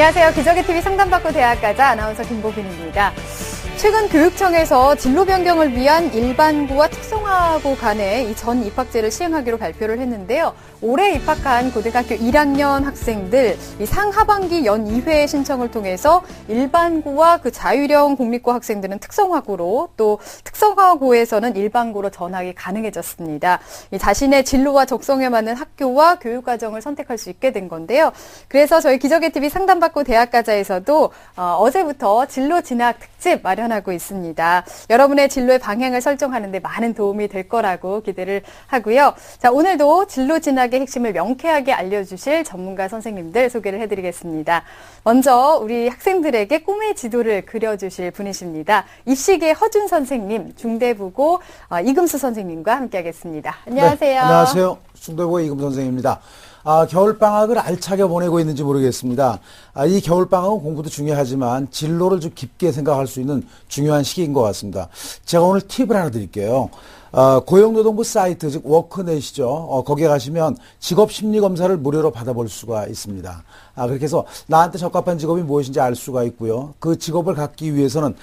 안녕하세요. 기적의TV 상담받고 대학가자 아나운서 김보빈입니다. 최근 교육청에서 진로 변경을 위한 일반고와 특성화고 간에 이 전 입학제를 시행하기로 발표를 했는데요. 올해 입학한 고등학교 1학년 학생들 이 상하반기 연 2회 신청을 통해서 일반고와 그 자율형 공립고 학생들은 특성화고로 또 특성화고에서는 일반고로 전학이 가능해졌습니다. 이 자신의 진로와 적성에 맞는 학교와 교육과정을 선택할 수 있게 된 건데요. 그래서 저희 기적의TV 상담받고 대학가자에서도 어제부터 진로 진학 특집 마련하고 있습니다. 여러분의 진로의 방향을 설정하는 데 많은 도움이 될 거라고 기대를 하고요. 자, 오늘도 진로 진학의 핵심을 명쾌하게 알려주실 전문가 선생님들 소개를 해드리겠습니다. 먼저 우리 학생들에게 꿈의 지도를 그려주실 분이십니다. 입시계 허준 선생님, 중대부고 이금수 선생님과 함께하겠습니다. 안녕하세요. 네, 안녕하세요. 중대부고 이금수 선생님입니다. 겨울방학을 알차게 보내고 있는지 모르겠습니다. 이 겨울방학은 공부도 중요하지만 진로를 좀 깊게 생각할 수 있는 중요한 시기인 것 같습니다. 제가 오늘 팁을 하나 드릴게요. 고용노동부 사이트, 즉 워크넷이죠. 거기에 가시면 직업심리검사를 무료로 받아볼 수가 있습니다. 그렇게 해서 나한테 적합한 직업이 무엇인지 알 수가 있고요. 그 직업을 갖기 위해서는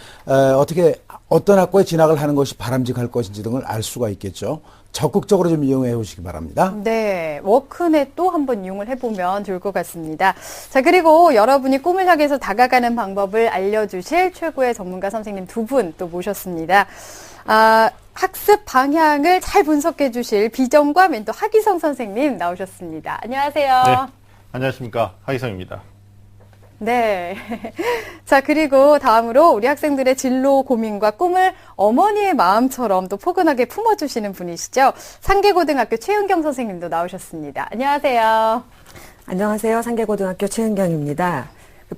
어떤 학과에 진학을 하는 것이 바람직할 것인지 등을 알 수가 있겠죠. 적극적으로 좀 이용해 보시기 바랍니다. 네, 워크넷도 한번 이용을 해보면 좋을 것 같습니다. 자, 그리고 여러분이 꿈을 향해서 다가가는 방법을 알려주실 최고의 전문가 선생님 두 분 또 모셨습니다. 학습 방향을 잘 분석해 주실 비전과 멘토 하기성 선생님 나오셨습니다. 안녕하세요. 네, 안녕하십니까. 하기성입니다. 네. 자, 그리고 다음으로 우리 학생들의 진로 고민과 꿈을 어머니의 마음처럼 또 포근하게 품어주시는 분이시죠. 상계고등학교 최은경 선생님도 나오셨습니다. 안녕하세요. 안녕하세요. 상계고등학교 최은경입니다.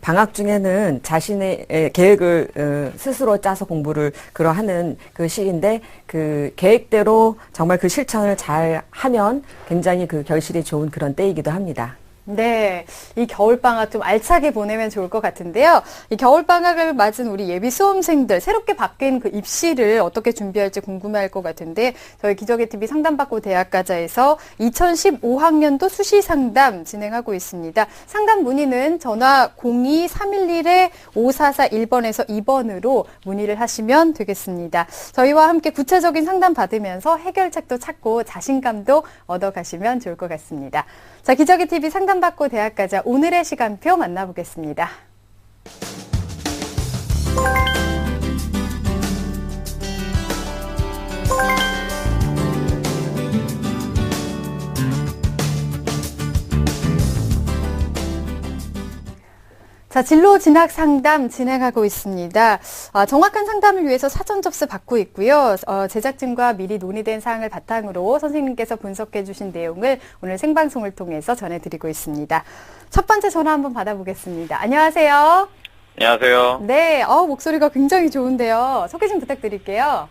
방학 중에는 자신의 계획을 스스로 짜서 공부를 하는 그 시기인데 그 계획대로 정말 그 실천을 잘 하면 굉장히 그 결실이 좋은 그런 때이기도 합니다. 네, 이 겨울방학 좀 알차게 보내면 좋을 것 같은데요. 이 겨울방학을 맞은 우리 예비 수험생들, 새롭게 바뀐 그 입시를 어떻게 준비할지 궁금해할 것 같은데 저희 기적의TV 상담받고 대학가자에서 2015학년도 수시 상담 진행하고 있습니다. 상담 문의는 전화 02-311-5441번에서 2번으로 문의를 하시면 되겠습니다. 저희와 함께 구체적인 상담 받으면서 해결책도 찾고 자신감도 얻어가시면 좋을 것 같습니다. 자, 기적의TV 상담받고 대학가자 오늘의 시간표 만나보겠습니다. 자, 진로 진학 상담 진행하고 있습니다. 정확한 상담을 위해서 사전 접수 받고 있고요. 제작진과 미리 논의된 사항을 바탕으로 선생님께서 분석해 주신 내용을 오늘 생방송을 통해서 전해드리고 있습니다. 첫 번째 전화 한번 받아보겠습니다. 안녕하세요. 안녕하세요. 네, 목소리가 굉장히 좋은데요. 소개 좀 부탁드릴게요.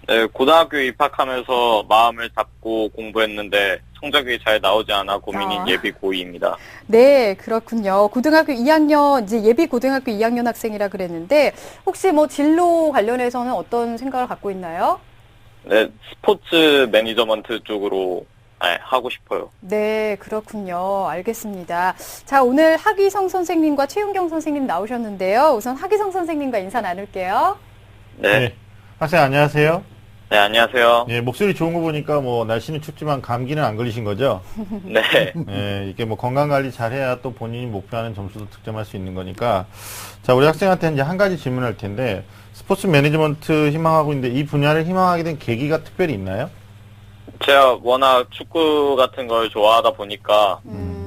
네, 고등학교 입학하면서 마음을 잡고 공부했는데 성적이 잘 나오지 않아 고민인 예비 고2입니다. 네, 그렇군요. 고등학교 2학년, 이제 예비 고등학교 2학년 학생이라 그랬는데 혹시 뭐 진로 관련해서는 어떤 생각을 갖고 있나요? 네, 스포츠 매니저먼트 쪽으로 하고 싶어요. 네, 그렇군요. 알겠습니다. 자, 오늘 하기성 선생님과 최윤경 선생님 나오셨는데요. 우선 하기성 선생님과 인사 나눌게요. 네. 학생 안녕하세요. 네, 안녕하세요. 예, 목소리 좋은 거 보니까 뭐 날씨는 춥지만 감기는 안 걸리신 거죠? 네. 예, 이게 뭐 건강 관리 잘해야 또 본인이 목표하는 점수도 득점할 수 있는 거니까. 자, 우리 학생한테 이제 한 가지 질문할 텐데 스포츠 매니지먼트 희망하고 있는데 이 분야를 희망하게 된 계기가 특별히 있나요? 제가 워낙 축구 같은 걸 좋아하다 보니까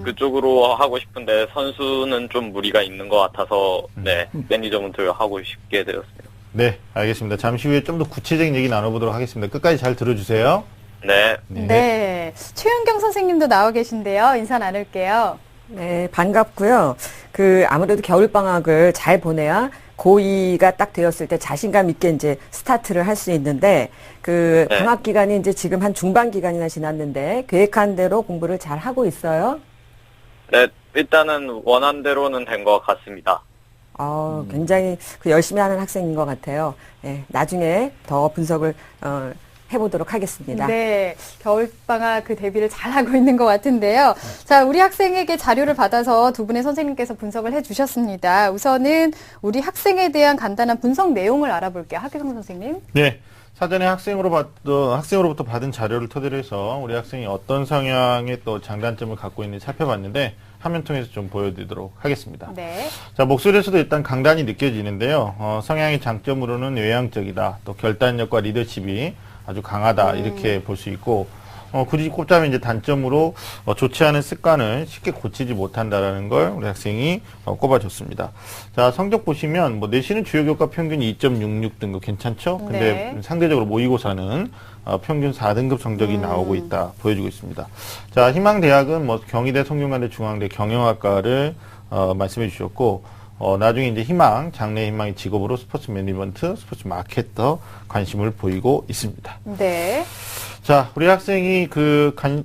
그쪽으로 하고 싶은데 선수는 좀 무리가 있는 것 같아서 네, 매니저먼트를 하고 싶게 되었습니다. 네, 알겠습니다. 잠시 후에 좀 더 구체적인 얘기 나눠보도록 하겠습니다. 끝까지 잘 들어주세요. 네. 네. 최윤경 선생님도 나와 계신데요. 인사 나눌게요. 네, 반갑고요. 아무래도 겨울방학을 잘 보내야 고2가 딱 되었을 때 자신감 있게 이제 스타트를 할 수 있는데, 네. 방학 기간이 이제 지금 한 중반 기간이나 지났는데, 계획한 대로 공부를 잘 하고 있어요? 네, 일단은 원한 대로는 된 것 같습니다. 굉장히 열심히 하는 학생인 것 같아요. 예, 나중에 더 분석을, 해보도록 하겠습니다. 네, 겨울방학 그 대비를 잘하고 있는 것 같은데요. 자, 우리 학생에게 자료를 받아서 두 분의 선생님께서 분석을 해주셨습니다. 우선은 우리 학생에 대한 간단한 분석 내용을 알아볼게요. 학교성 선생님. 네. 사전에 학생으로부터 받은 자료를 토대로 해서 우리 학생이 어떤 성향의 또 장단점을 갖고 있는지 살펴봤는데 화면 통해서 좀 보여드리도록 하겠습니다. 네. 자, 목소리에서도 일단 강단이 느껴지는데요. 성향의 장점으로는 외향적이다, 또 결단력과 리더십이 아주 강하다, 이렇게 볼 수 있고, 굳이 꼽자면 이제 단점으로 좋지 않은 습관을 쉽게 고치지 못한다라는 걸 우리 학생이 꼽아줬습니다. 자, 성적 보시면 뭐 내신은 주요 교과 평균이 2.66 등급 괜찮죠? 근데 네. 상대적으로 모의고사는 평균 4등급 성적이 나오고 있다 보여주고 있습니다. 자, 희망대학은 뭐 경희대, 성균관대, 중앙대 경영학과를 말씀해 주셨고, 나중에 이제 장래 희망의 직업으로 스포츠 매니지먼트, 스포츠 마케터 관심을 보이고 있습니다. 네. 자, 우리 학생이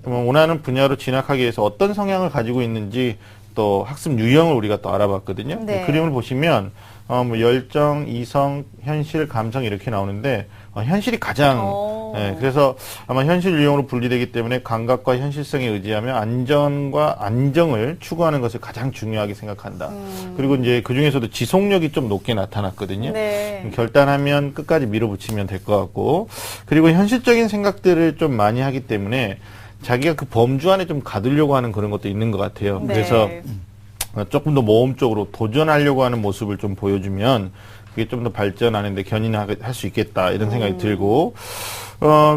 원하는 분야로 진학하기 위해서 어떤 성향을 가지고 있는지 또 학습 유형을 우리가 또 알아봤거든요. 네. 그림을 보시면, 뭐 열정, 이성, 현실, 감성 이렇게 나오는데, 현실이 가장, 그래서 아마 현실 유형으로 분리되기 때문에 감각과 현실성에 의지하며 안전과 안정을 추구하는 것을 가장 중요하게 생각한다. 그리고 이제 그 중에서도 지속력이 좀 높게 나타났거든요. 네. 결단하면 끝까지 밀어붙이면 될 것 같고, 그리고 현실적인 생각들을 좀 많이 하기 때문에 자기가 그 범주 안에 좀 가두려고 하는 그런 것도 있는 것 같아요. 네. 그래서 조금 더 모험적으로 도전하려고 하는 모습을 좀 보여주면 그게 좀 더 발전하는데 견인할 수 있겠다 이런 생각이 들고,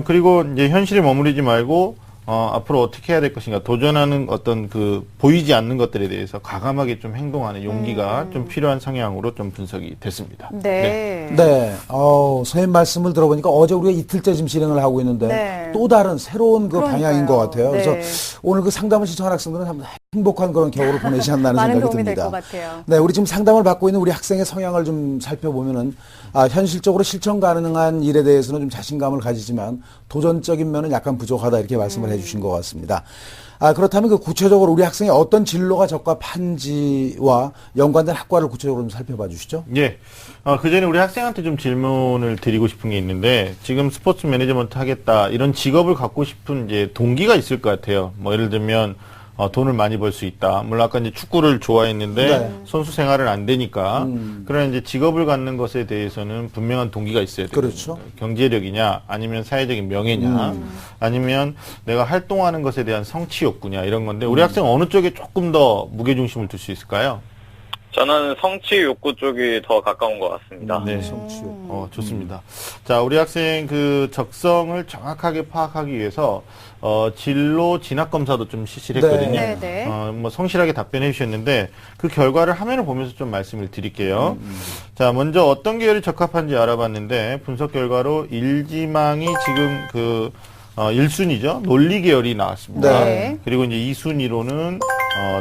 그리고 이제 현실에 머무르지 말고 앞으로 어떻게 해야 될 것인가, 도전하는 어떤 보이지 않는 것들에 대해서 과감하게 좀 행동하는 용기가 좀 필요한 성향으로 좀 분석이 됐습니다. 네. 네, 선생님 말씀을 들어보니까 어제 우리가 이틀째 지금 진행을 하고 있는데 네. 또 다른 새로운 그 그러니까요. 방향인 것 같아요. 네. 그래서 오늘 그 상담을 신청한 학생들은 참 행복한 그런 겨울을 보내지 않나는 많은 생각이 도움이 될 듭니다. 것 같아요. 네, 우리 지금 상담을 받고 있는 우리 학생의 성향을 좀 살펴보면은 현실적으로 실천 가능한 일에 대해서는 좀 자신감을 가지지만 도전적인 면은 약간 부족하다 이렇게 말씀을 해주신 것 같습니다. 그렇다면 그 구체적으로 우리 학생이 어떤 진로가 적합한지와 연관된 학과를 구체적으로 좀 살펴봐 주시죠. 예. 그 전에 우리 학생한테 좀 질문을 드리고 싶은 게 있는데, 지금 스포츠 매니지먼트 하겠다, 이런 직업을 갖고 싶은 이제 동기가 있을 것 같아요. 뭐 예를 들면, 돈을 많이 벌 수 있다. 물론 아까 이제 축구를 좋아했는데 네. 선수 생활은 안 되니까. 그런 이제 직업을 갖는 것에 대해서는 분명한 동기가 있어야 돼요. 그렇죠. 경제력이냐, 아니면 사회적인 명예냐, 아니면 내가 활동하는 것에 대한 성취 욕구냐, 이런 건데, 우리 학생은 어느 쪽에 조금 더 무게중심을 둘 수 있을까요? 저는 성취 욕구 쪽이 더 가까운 것 같습니다. 네. 성취욕. 좋습니다. 자, 우리 학생 적성을 정확하게 파악하기 위해서, 진로 진학 검사도 좀 실시를 했거든요. 네, 네. 뭐 성실하게 답변해 주셨는데, 그 결과를 화면을 보면서 좀 말씀을 드릴게요. 자, 먼저 어떤 계열이 적합한지 알아봤는데, 분석 결과로 일지망이 지금 1순위죠. 논리 계열이 나왔습니다. 네. 그리고 이제 2순위로는,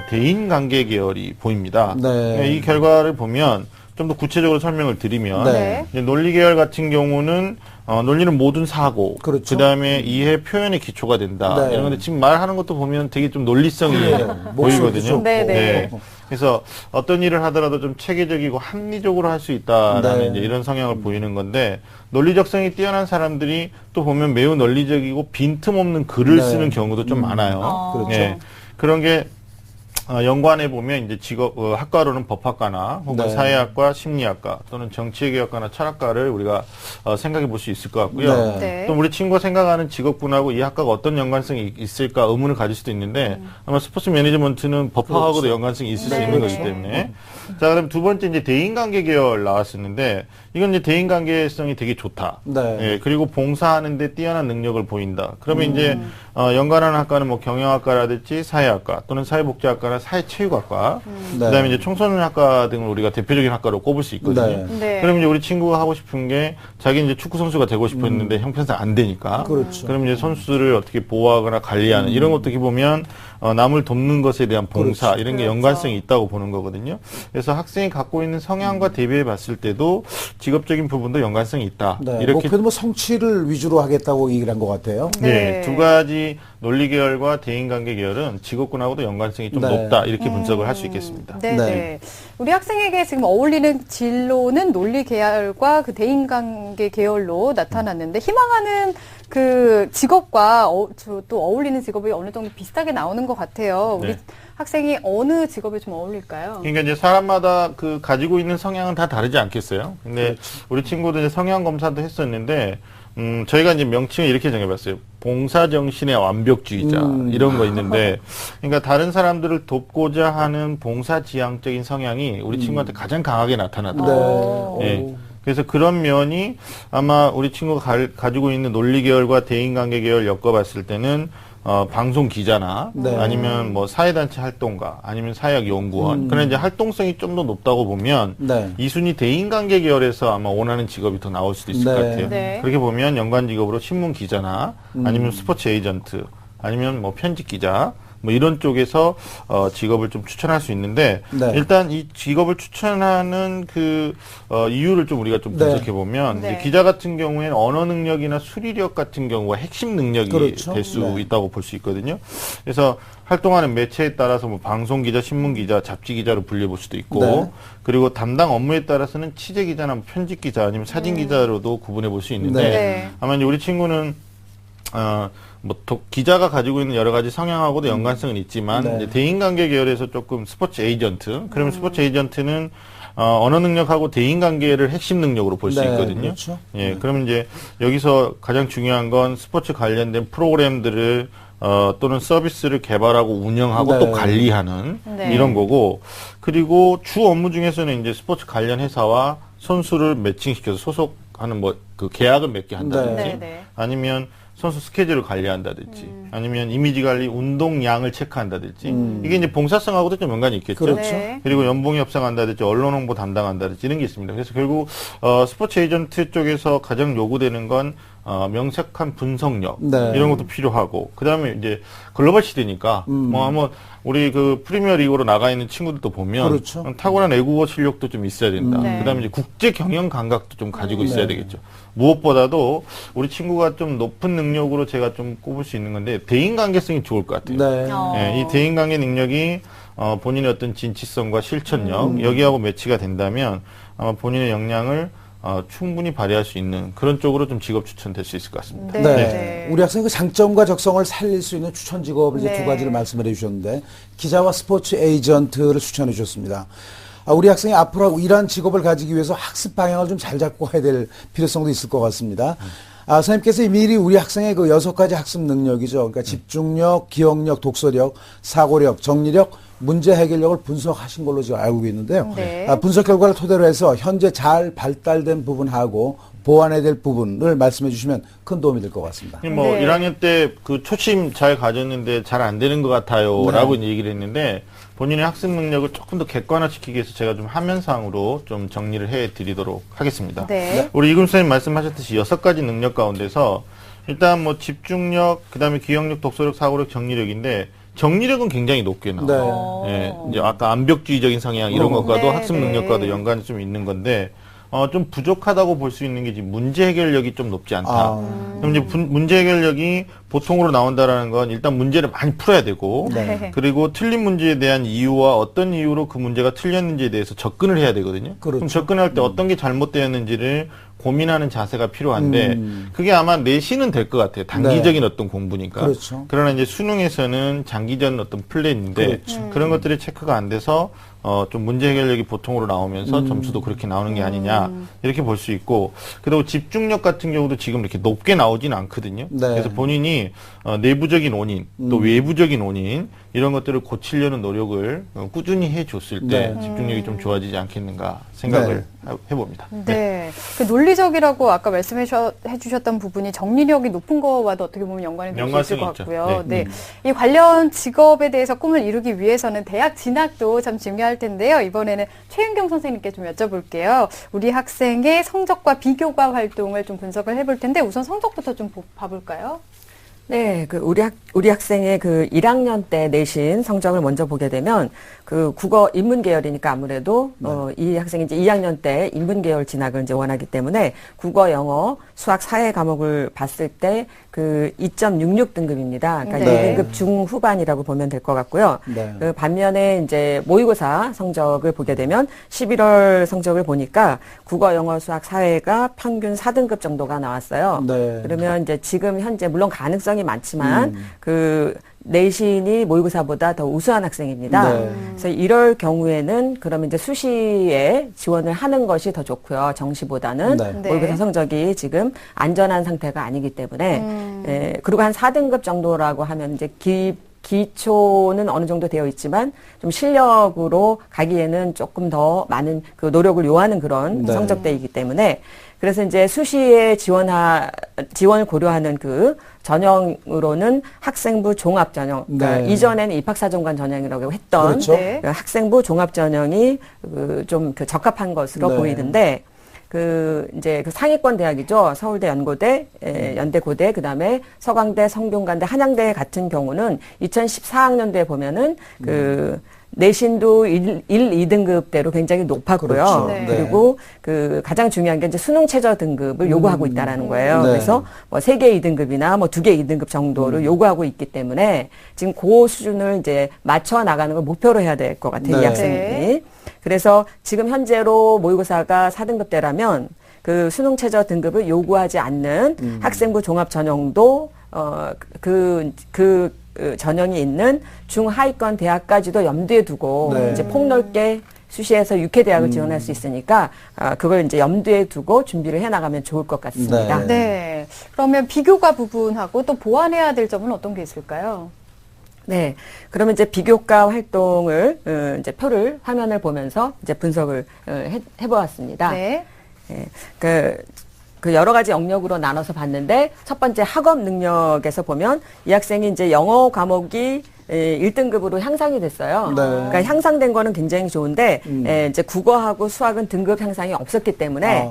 대인관계 계열이 보입니다. 네. 이 결과를 보면 좀 더 구체적으로 설명을 드리면, 네. 이제 논리 계열 같은 경우는 논리는 모든 사고, 그렇죠. 그다음에 이해 표현의 기초가 된다. 네. 이런 건데 지금 말하는 것도 보면 되게 좀 논리성이 보이거든요. 네, 네. 그래서 어떤 일을 하더라도 좀 체계적이고 합리적으로 할 수 있다라는 네. 이제 이런 성향을 보이는 건데, 논리적성이 뛰어난 사람들이 또 보면 매우 논리적이고 빈틈없는 글을 네. 쓰는 경우도 좀 많아요. 그렇죠. 예. 그런 게 연관해 보면 이제 학과로는 법학과나 혹은 네. 사회학과, 심리학과 또는 정치외교학과나 철학과를 우리가 생각해 볼 수 있을 것 같고요. 네. 네. 또 우리 친구가 생각하는 직업군하고 이 학과가 어떤 연관성이 있을까 의문을 가질 수도 있는데, 아마 스포츠 매니지먼트는 법학하고도 그렇죠. 연관성이 있을 수 네. 있는 그렇죠. 거기 때문에. 자, 그럼 두 번째 이제 대인관계 계열 나왔었는데, 이건 이제 대인관계성이 되게 좋다. 네. 예, 그리고 봉사하는데 뛰어난 능력을 보인다. 그러면 이제 연관하는 학과는 뭐 경영학과라든지 사회학과 또는 사회복지학과나 사회체육학과, 네. 그다음에 이제 청소년학과 등을 우리가 대표적인 학과로 꼽을 수 있거든요. 네. 네. 그럼 이제 우리 친구가 하고 싶은 게 자기 이제 축구 선수가 되고 싶었는데 형편상 안 되니까. 그렇죠. 그럼 이제 선수들을 어떻게 보호하거나 관리하는 이런 것도 어떻게 보면 남을 돕는 것에 대한 봉사 그렇죠. 이런 게 그렇죠. 연관성이 있다고 보는 거거든요. 그래서 학생이 갖고 있는 성향과 대비해 봤을 때도 직업적인 부분도 연관성이 있다. 네. 이렇게 목표는 뭐 성취를 위주로 하겠다고 얘기를 한 것 같아요. 네. 두 가지 논리 계열과 대인관계 계열은 직업군하고도 연관성이 좀 네. 높다 이렇게 분석을 할 수 있겠습니다. 네, 네. 네. 우리 학생에게 지금 어울리는 진로는 논리 계열과 그 대인관계 계열로 나타났는데 희망하는 그 직업과 또 어울리는 직업이 어느 정도 비슷하게 나오는 것 같아요. 우리 네. 학생이 어느 직업에 좀 어울릴까요? 그러니까 이제 사람마다 그 가지고 있는 성향은 다 다르지 않겠어요? 근데 우리 친구들 이제 성향 검사도 했었는데, 저희가 이제 명칭을 이렇게 정해봤어요. 봉사정신의 완벽주의자, 이런 거 있는데, 그러니까 다른 사람들을 돕고자 하는 봉사지향적인 성향이 우리 친구한테 가장 강하게 나타났다. 네. 예. 그래서 그런 면이 아마 우리 친구가 가지고 있는 논리 계열과 대인관계 계열 엮어봤을 때는 방송 기자나 네. 아니면 뭐 사회단체 활동가 아니면 사회학 연구원 그런 이제 활동성이 좀 더 높다고 보면 네. 이순위 대인관계 계열에서 아마 원하는 직업이 더 나올 수도 있을 네. 것 같아요. 네. 그렇게 보면 연관 직업으로 신문 기자나 아니면 스포츠 에이전트 아니면 뭐 편집 기자 뭐 이런 쪽에서 직업을 좀 추천할 수 있는데 네. 일단 이 직업을 추천하는 그 이유를 좀 우리가 좀 네. 분석해 보면 네. 이제 기자 같은 경우에는 언어 능력이나 수리력 같은 경우가 핵심 능력이 그렇죠. 될 수 네. 있다고 볼 수 있거든요. 그래서 활동하는 매체에 따라서 뭐 방송 기자, 신문 기자, 잡지 기자로 불려볼 수도 있고 네. 그리고 담당 업무에 따라서는 취재 기자나 뭐 편집 기자 아니면 사진 기자로도 구분해 볼 수 있는데 네. 아마 이제 우리 친구는 기자가 가지고 있는 여러 가지 성향하고도 연관성은 있지만, 네. 이제 대인관계 계열에서 조금 스포츠 에이전트, 그러면 스포츠 에이전트는, 언어 능력하고 대인관계를 핵심 능력으로 볼 수 네, 있거든요. 그렇죠. 예, 그러면 이제 여기서 가장 중요한 건 스포츠 관련된 프로그램들을, 또는 서비스를 개발하고 운영하고 네. 또 관리하는 네. 이런 거고, 그리고 주 업무 중에서는 이제 스포츠 관련 회사와 선수를 매칭시켜서 소속하는 뭐 그 계약을 맺게 한다든지, 네, 네. 아니면 선수 스케줄을 관리한다든지 아니면 이미지 관리 운동량을 체크한다든지 이게 이제 봉사성하고도 좀 연관이 있겠죠. 그렇죠. 네. 그리고 연봉 협상한다든지 언론 홍보 담당한다든지 이런 게 있습니다. 그래서 결국 스포츠 에이전트 쪽에서 가장 요구되는 건 명색한 분석력 네. 이런 것도 필요하고 그다음에 이제 글로벌 시대니까 뭐 한번 우리 그 프리미어 리그로 나가 있는 친구들도 보면 그렇죠. 탁월한 외국어 실력도 좀 있어야 된다. 네. 그다음에 이제 국제 경영 감각도 좀 가지고 있어야 네. 되겠죠. 무엇보다도 우리 친구가 좀 높은 능력으로 제가 좀 꼽을 수 있는 건데 대인 관계성이 좋을 것 같아요. 네. 예, 이 대인 관계 능력이 본인의 어떤 진취성과 실천력 여기하고 매치가 된다면 아마 본인의 역량을 충분히 발휘할 수 있는 그런 쪽으로 좀 직업 추천될 수 있을 것 같습니다. 네. 네. 네. 우리 학생이 그 장점과 적성을 살릴 수 있는 추천 직업을 이제 네. 두 가지를 말씀을 해주셨는데 기자와 스포츠 에이전트를 추천해 주셨습니다. 우리 학생이 앞으로 이러한 직업을 가지기 위해서 학습 방향을 좀 잘 잡고 가야 될 필요성도 있을 것 같습니다. 선생님께서 미리 우리 학생의 그 6가지 학습 능력이죠. 그러니까 집중력, 기억력, 독서력, 사고력, 정리력, 문제 해결력을 분석하신 걸로 지금 알고 있는데요. 네. 분석 결과를 토대로 해서 현재 잘 발달된 부분하고 보완해야 될 부분을 말씀해 주시면 큰 도움이 될 것 같습니다. 뭐 네. 1학년 때 그 초심 잘 가졌는데 잘 안 되는 것 같아요라고 네. 얘기를 했는데 본인의 학습 능력을 조금 더 객관화시키기 위해서 제가 좀 화면상으로 좀 정리를 해드리도록 하겠습니다. 네. 우리 이금 선생님 말씀하셨듯이 6가지 능력 가운데서 일단 뭐 집중력, 그다음에 기억력, 독서력, 사고력, 정리력인데 정리력은 굉장히 높게 나와요. 네. 예, 이제 아까 암벽주의적인 성향 이런 것과도 네, 학습 네. 능력과도 연관이 좀 있는 건데 좀 부족하다고 볼 수 있는 게 지금 문제 해결력이 좀 높지 않다. 그럼 이제 문제 해결력이 보통으로 나온다라는 건 일단 문제를 많이 풀어야 되고 네. 그리고 틀린 문제에 대한 이유와 어떤 이유로 그 문제가 틀렸는지에 대해서 접근을 해야 되거든요. 그렇죠. 그럼 접근할 때 어떤 게 잘못되었는지를 고민하는 자세가 필요한데 그게 아마 내신은 될 것 같아요. 단기적인 어떤 공부니까. 그렇죠. 그러나 이제 수능에서는 장기전 어떤 플랜인데 그렇죠. 그런 것들이 체크가 안 돼서 좀 문제 해결력이 보통으로 나오면서 점수도 그렇게 나오는 게 아니냐 이렇게 볼 수 있고 그리고 집중력 같은 경우도 지금 이렇게 높게 나오지는 않거든요. 네. 그래서 본인이 내부적인 원인 또 외부적인 원인 이런 것들을 고치려는 노력을 꾸준히 해줬을 때 네. 집중력이 좀 좋아지지 않겠는가 생각을 해봅니다. 네. 그 논리적이라고 아까 말씀해 주셨던 부분이 정리력이 높은 거와도 어떻게 보면 연관이 될 수 있을 연관성이 것 있죠. 같고요. 네. 이 관련 직업에 대해서 꿈을 이루기 위해서는 대학 진학도 참 중요할 텐데요. 이번에는 최은경 선생님께 좀 여쭤볼게요. 우리 학생의 성적과 비교과 활동을 좀 분석을 해볼 텐데 우선 성적부터 좀 봐볼까요? 네, 우리 학생의 그 1학년 때 내신 성적을 먼저 보게 되면 그 국어 인문 계열이니까 아무래도 이 학생이 이제 2학년 때 인문 계열 진학을 이제 원하기 때문에 국어, 영어, 수학, 사회 과목을 봤을 때 그 2.66 등급입니다. 그러니까 네. 2등급 중후반이라고 보면 될 것 같고요. 네. 그 반면에 이제 모의고사 성적을 보게 되면 11월 성적을 보니까 국어, 영어, 수학, 사회가 평균 4등급 정도가 나왔어요. 네. 그러면 이제 지금 현재 물론 가능성이 많지만 그 내신이 모의고사보다 더 우수한 학생입니다. 네. 그래서 이럴 경우에는 그러면 이제 수시에 지원을 하는 것이 더 좋고요. 정시보다는 네. 네. 모의고사 성적이 지금 안전한 상태가 아니기 때문에 그리고 한 4등급 정도라고 하면 이제 기초는 어느 정도 되어 있지만 좀 실력으로 가기에는 조금 더 많은 그 노력을 요하는 그런 네. 성적대이기 때문에 그래서 이제 수시에 지원을 고려하는 그 전형으로는 학생부 종합 전형. 그러니까 네. 이전에는 입학사정관 전형이라고 했던 그렇죠. 네. 그 학생부 종합 전형이 좀 그 적합한 것으로 네. 보이는데 이제 그 상위권 대학이죠. 서울대, 연고대, 연대고대, 그 다음에 서강대, 성균관대, 한양대 같은 경우는 2014학년도에 보면은 내신도 1, 2등급대로 굉장히 높았고요. 그렇죠. 네. 그리고 그 가장 중요한 게 이제 수능 최저 등급을 요구하고 있다라는 거예요. 네. 그래서 뭐 3개 2등급이나 뭐 2개 2등급 정도를 요구하고 있기 때문에 지금 그 수준을 이제 맞춰 나가는 걸 목표로 해야 될 것 같아요. 이 네. 학생들이. 그래서 지금 현재로 모의고사가 4등급대라면 그 수능 최저 등급을 요구하지 않는 학생부 종합 전형도 전형이 있는 중하위권 대학까지도 염두에 두고 네. 이제 폭넓게 수시에서 육해대학을 지원할 수 있으니까 그걸 이제 염두에 두고 준비를 해나가면 좋을 것 같습니다. 네. 네. 그러면 비교과 부분하고 또 보완해야 될 점은 어떤 게 있을까요? 네. 그러면 이제 비교과 활동을 이제 표를 화면을 보면서 이제 분석을 해보았습니다. 네. 예, 그 여러 가지 영역으로 나눠서 봤는데 첫 번째 학업 능력에서 보면 이 학생이 이제 영어 과목이 1등급으로 향상이 됐어요. 네. 그러니까 향상된 거는 굉장히 좋은데 이제 국어하고 수학은 등급 향상이 없었기 때문에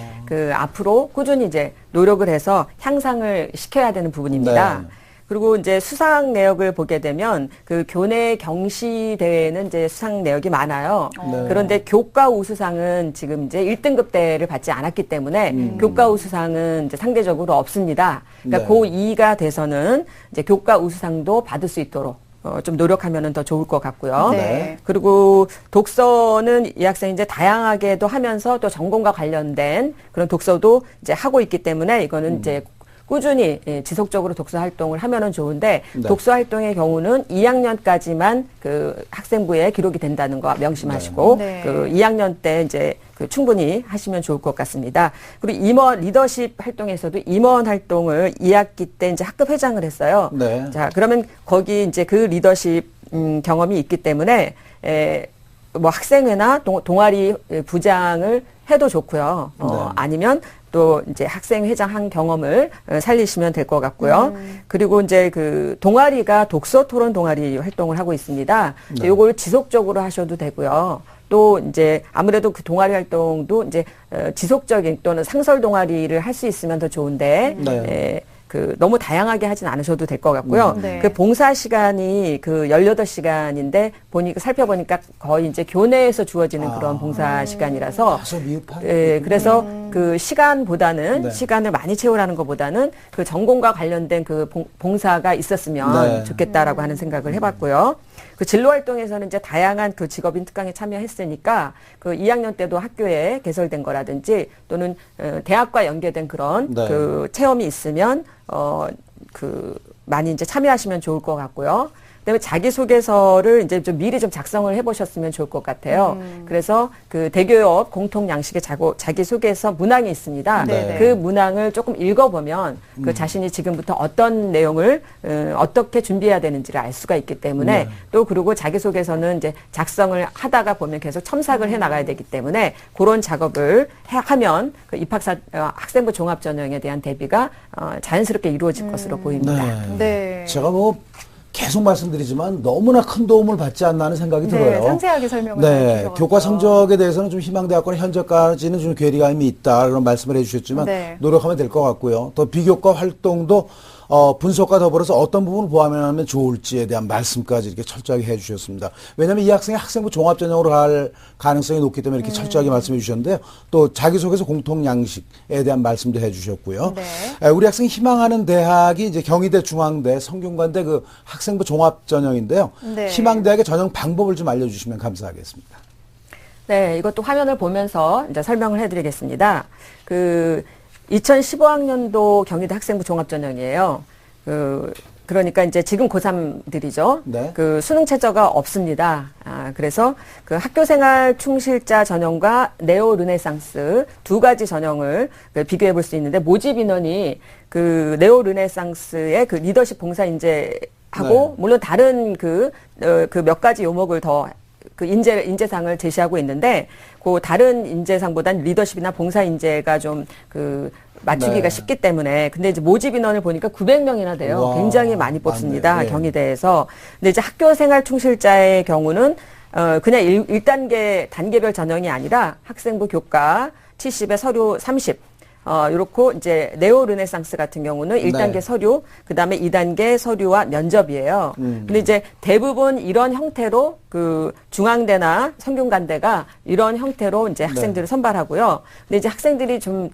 앞으로 꾸준히 이제 노력을 해서 향상을 시켜야 되는 부분입니다. 네. 그리고 이제 수상 내역을 보게 되면 그 교내 경시 대회는 이제 수상 내역이 많아요. 네. 그런데 교과 우수상은 지금 이제 1등급대를 받지 않았기 때문에 교과 우수상은 이제 상대적으로 없습니다. 그러니까 네. 고2가 돼서는 이제 교과 우수상도 받을 수 있도록 좀 노력하면은 더 좋을 것 같고요. 네. 그리고 독서는 이 학생이 이제 다양하게도 하면서 또 전공과 관련된 그런 독서도 이제 하고 있기 때문에 이거는 이제 꾸준히 지속적으로 독서 활동을 하면은 좋은데 네. 독서 활동의 경우는 2학년까지만 그 학생부에 기록이 된다는 거 명심하시고 네. 그 2학년 때 이제 그 충분히 하시면 좋을 것 같습니다. 그리고 임원 리더십 활동에서도 임원 활동을 2학기 때 이제 학급 회장을 했어요. 네. 자, 그러면 거기 이제 그 리더십 경험이 있기 때문에 뭐 학생회나 동아리 부장을 해도 좋고요. 네. 아니면 또 이제 학생회장 한 경험을 살리시면 될 것 같고요. 그리고 이제 그 동아리가 독서 토론 동아리 활동을 하고 있습니다. 네. 요걸 지속적으로 하셔도 되고요. 또 이제 아무래도 그 동아리 활동도 이제 지속적인 또는 상설 동아리를 할 수 있으면 더 좋은데 네. 그 너무 다양하게 하진 않으셔도 될 것 같고요. 네. 그 봉사 시간이 그 18시간인데 살펴보니까 거의 이제 교내에서 주어지는 그런 봉사 시간이라서 다소 미흡한. 그래서 그 시간보다는 네. 시간을 많이 채우라는 것보다는 그 전공과 관련된 그 봉사가 있었으면 네. 좋겠다라고 하는 생각을 해봤고요. 그 진로 활동에서는 이제 다양한 그 직업인 특강에 참여했으니까 그 2학년 때도 학교에 개설된 거라든지 또는 대학과 연계된 그런 네. 그 체험이 있으면 많이 이제 참여하시면 좋을 것 같고요. 그다음에 자기소개서를 이제 좀 미리 좀 작성을 해보셨으면 좋을 것 같아요. 그래서 그 대기업 공통 양식의 자기소개서 문항이 있습니다. 네. 그 문항을 조금 읽어보면 그 자신이 지금부터 어떤 내용을 어떻게 준비해야 되는지를 알 수가 있기 때문에 또 그리고 자기소개서는 이제 작성을 하다가 보면 계속 첨삭을 해 나가야 되기 때문에 그런 작업을 하면 그 학생부 종합 전형에 대한 대비가 자연스럽게 이루어질 것으로 보입니다. 네. 제가 뭐 계속 말씀드리지만 너무나 큰 도움을 받지 않나 하는 생각이 네, 들어요. 상세하게 설명을 네, 해주셔서. 교과 성적에 대해서는 좀 희망대학과는 현재까지는 좀 괴리감이 있다 그런 말씀을 해주셨지만 네. 노력하면 될 것 같고요. 또 비교과 활동도 분석과 더불어서 어떤 부분을 보완하면 좋을지에 대한 말씀까지 이렇게 철저하게 해주셨습니다. 왜냐하면 이 학생이 학생부 종합전형으로 갈 가능성이 높기 때문에 이렇게 철저하게 말씀해 주셨는데요. 또 자기소개서 공통 양식에 대한 말씀도 해주셨고요. 네. 우리 학생이 희망하는 대학이 이제 경희대, 중앙대, 성균관대 그 학생부 종합전형인데요. 네. 희망대학의 전형 방법을 좀 알려주시면 감사하겠습니다. 네, 이것도 화면을 보면서 이제 설명을 해드리겠습니다. 2015학년도 경희대 학생부 종합전형이에요. 그러니까 이제 지금 고3들이죠. 네. 수능 최저가 없습니다. 그래서 학교생활 충실자 전형과 네오 르네상스 두 가지 전형을 비교해 볼 수 있는데 모집 인원이 네오 르네상스의 리더십 봉사 인재하고 네. 물론 다른 몇 가지 요목을 더 인재상을 제시하고 있는데, 다른 인재상보단 리더십이나 봉사 인재가 좀, 맞추기가 네. 쉽기 때문에. 근데 이제 모집 인원을 보니까 900명이나 돼요. 와, 굉장히 많이 뽑습니다. 많네요. 네. 경희대에서. 근데 이제 학교 생활 충실자의 경우는, 그냥 1단계, 단계별 전형이 아니라 학생부 교과 70에 서류 30. 요렇고, 이제, 네오 르네상스 같은 경우는 1단계 네. 서류, 그 다음에 2단계 서류와 면접이에요. 근데 이제 대부분 이런 형태로 중앙대나 성균관대가 이런 형태로 이제 학생들을 선발하고요. 근데 이제 학생들이 좀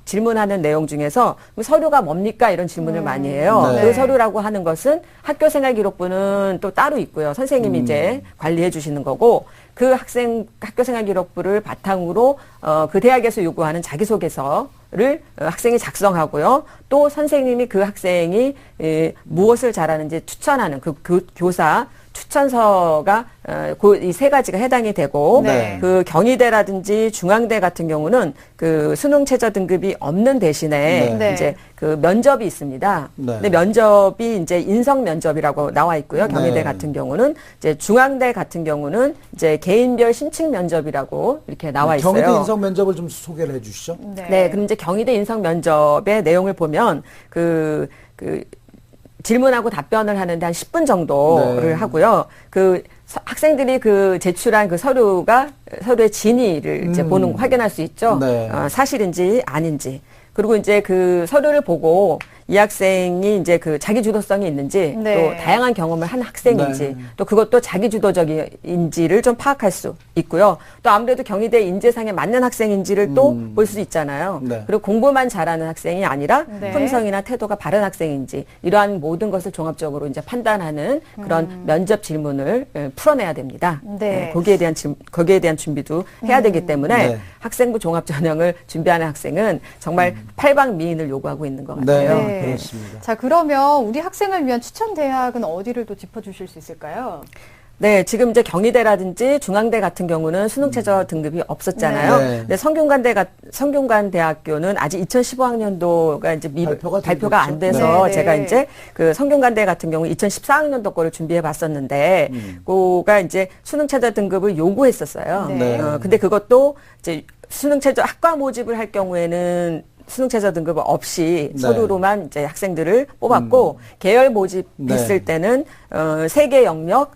질문하는 내용 중에서 서류가 뭡니까? 이런 질문을 많이 해요. 네. 그 서류라고 하는 것은 학교생활기록부는 또 따로 있고요. 선생님이 이제 관리해 주시는 거고, 학교생활기록부를 바탕으로 그 대학에서 요구하는 자기소개서를 학생이 작성하고요. 또 선생님이 그 학생이 무엇을 잘하는지 추천하는 교사 추천서가 이 세 가지가 해당이 되고, 네. 경희대라든지 중앙대 같은 경우는 수능 최저 등급이 없는 대신에 네. 이제 면접이 있습니다. 네. 근데 면접이 이제 인성 면접이라고 나와 있고요. 경희대 네. 같은 경우는 이제 중앙대 같은 경우는 이제 개인별 심층 면접이라고 이렇게 나와 있어요. 경희대 인성 면접을 좀 소개를 해주시죠. 네, 그럼 이제 경희대 인성 면접의 내용을 보면 질문하고 답변을 하는데 한 10분 정도를 네. 하고요. 학생들이 제출한 서류의 진위를 이제 확인할 수 있죠. 네. 사실인지 아닌지. 그리고 이제 서류를 보고 이 학생이 이제 자기 주도성이 있는지 네. 또 다양한 경험을 한 학생인지 네. 또 그것도 자기 주도적인지를 좀 파악할 수 있고요. 또 아무래도 경희대 인재상에 맞는 학생인지를 또 볼 수 있잖아요. 네. 그리고 공부만 잘하는 학생이 아니라 네. 품성이나 태도가 바른 학생인지 이러한 모든 것을 종합적으로 이제 판단하는 그런 면접 질문을 풀어내야 됩니다. 네. 거기에 대한 준비도 해야 되기 때문에 네. 학생부 종합전형을 준비하는 학생은 정말 팔방미인을 요구하고 있는 것 같아요. 네. 그렇습니다. 자, 그러면 우리 학생을 위한 추천 대학은 어디를 또 짚어주실 수 있을까요? 네, 지금 이제 경희대라든지 중앙대 같은 경우는 수능 최저 등급이 없었잖아요. 네. 근데 성균관대학교는 아직 2015학년도가 이제 발표가 안 돼서 네, 네. 제가 이제 성균관대 같은 경우 2014학년도 거를 준비해 봤었는데, 그가 이제 수능 최저 등급을 요구했었어요. 네. 근데 그것도 이제 수능 최저 학과 모집을 할 경우에는 수능 최저 등급 없이 네. 서류로만 이제 학생들을 뽑았고, 계열 모집했을 네. 때는 세개 영역